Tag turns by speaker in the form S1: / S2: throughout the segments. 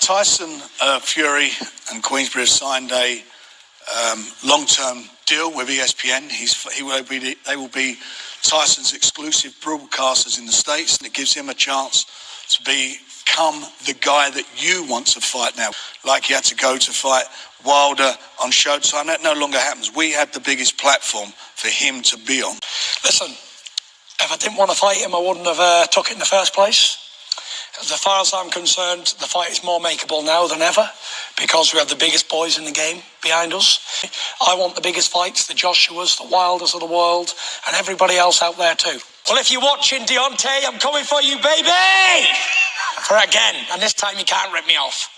S1: Tyson, Fury and Queensberry have signed a long-term deal with ESPN. They will be Tyson's exclusive broadcasters in the States, and it gives him a chance to become the guy that you want to fight now. Like he had to go to fight Wilder on Showtime. That no longer happens. We had the biggest platform for him to be on.
S2: Listen, if I didn't want to fight him, I wouldn't have took it in the first place. As far as I'm concerned, the fight is more makeable now than ever because we have the biggest boys in the game behind us. I want the biggest fights, the Joshuas, the Wilders of the world, and everybody else out there too. Well, if you're watching, Deontay, I'm coming for you, baby! For again, and this time you can't rip me off.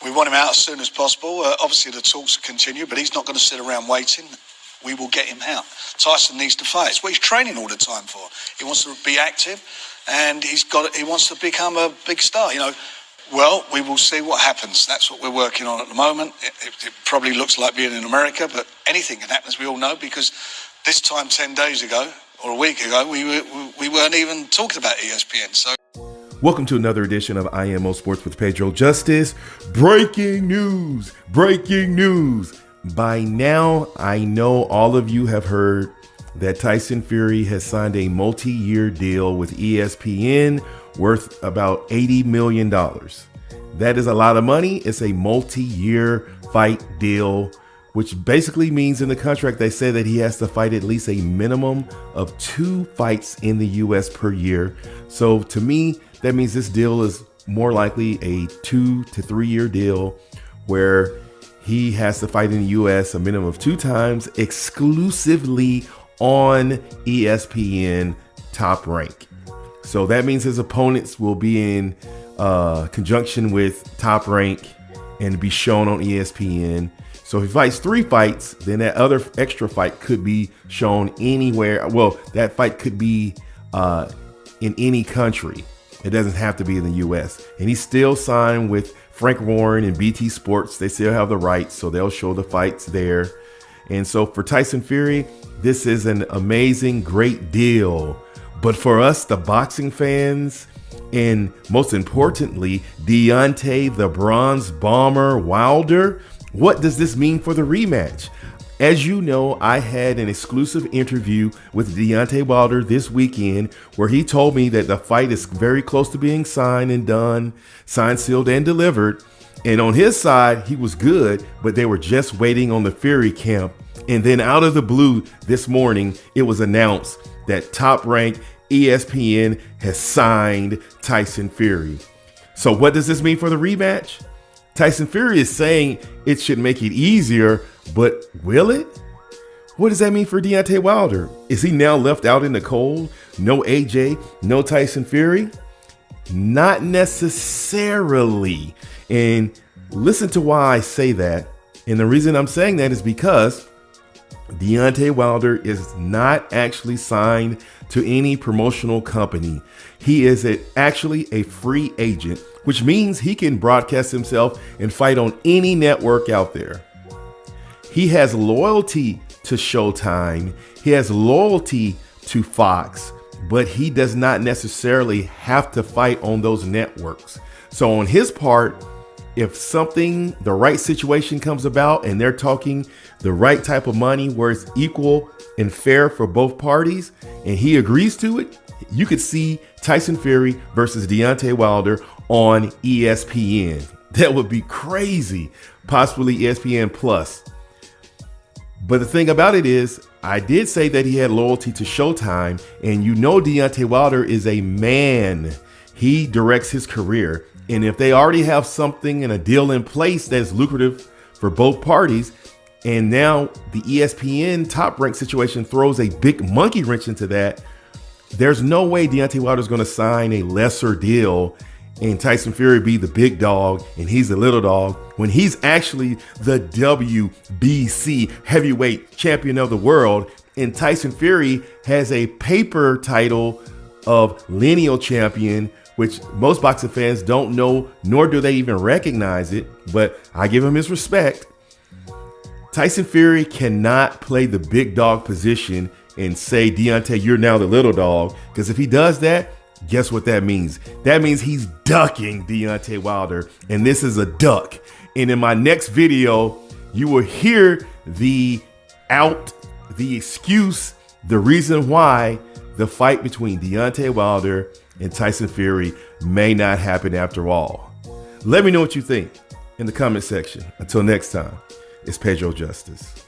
S1: We want him out as soon as possible. Obviously, the talks continue, but he's not going to sit around waiting. We will get him out. Tyson needs to fight. It's what he's training all the time for. He wants to be active, and he wants to become a big star. Well, we will see what happens. That's what we're working on at the moment. It probably looks like being in America, but anything can happen, as we all know, because this time 10 days ago or a week ago, we weren't even talking about ESPN. So.
S3: Welcome to another edition of IMO Sports with Pedro Justice. Breaking news! Breaking news! By now, I know all of you have heard that Tyson Fury has signed a multi-year deal with ESPN worth about $80 million. That is a lot of money. It's a multi-year fight deal, which basically means in the contract they say that he has to fight at least a minimum of 2 fights in the U.S. per year. So to me, that means this deal is more likely a 2 to 3 year deal where he has to fight in the U.S. a minimum of 2 times exclusively on ESPN Top Rank. So that means his opponents will be in conjunction with Top Rank and be shown on ESPN. So if he fights 3 fights, then that other extra fight could be shown anywhere. Well, that fight could be in any country. It doesn't have to be in the U.S. And he's still signed with Frank Warren and BT Sports. They still have the rights, so they'll show the fights there. And so for Tyson Fury, this is an amazing, great deal. But for us, the boxing fans, and most importantly, Deontay, the Bronze Bomber Wilder, what does this mean for the rematch? As you know, I had an exclusive interview with Deontay Wilder this weekend where he told me that the fight is very close to being signed and done, signed, sealed, and delivered. And on his side, he was good, but they were just waiting on the Fury camp. And then out of the blue this morning, it was announced that Top Rank ESPN has signed Tyson Fury. So what does this mean for the rematch? Tyson Fury is saying it should make it easier, but will it? What does that mean for Deontay Wilder? Is he now left out in the cold? No AJ, no Tyson Fury? Not necessarily. And listen to why I say that. And the reason I'm saying that is because Deontay Wilder is not actually signed to any promotional company. He is actually a free agent, which means he can broadcast himself and fight on any network out there. He has loyalty to Showtime. He has loyalty to Fox, but he does not necessarily have to fight on those networks. So on his part, if the right situation comes about and they're talking the right type of money where it's equal and fair for both parties, and he agrees to it, you could see Tyson Fury versus Deontay Wilder on ESPN. That would be crazy. Possibly ESPN Plus. But the thing about it is, I did say that he had loyalty to Showtime, and you know Deontay Wilder is a man. He directs his career. And if they already have something and a deal in place that is lucrative for both parties, and now the ESPN Top Rank situation throws a big monkey wrench into that, there's no way Deontay Wilder is going to sign a lesser deal and Tyson Fury be the big dog and he's the little dog when he's actually the WBC heavyweight champion of the world. And Tyson Fury has a paper title of lineal champion, which most boxing fans don't know, nor do they even recognize it. But I give him his respect. Tyson Fury cannot play the big dog position and say, Deontay, you're now the little dog. Because if he does that, Guess what that means? That means he's ducking Deontay Wilder, and this is a duck. And in my next video, you will hear the excuse, the reason why the fight between Deontay Wilder and Tyson Fury may not happen after all. Let me know what you think in the comment section. Until next time, it's Pedro Justice.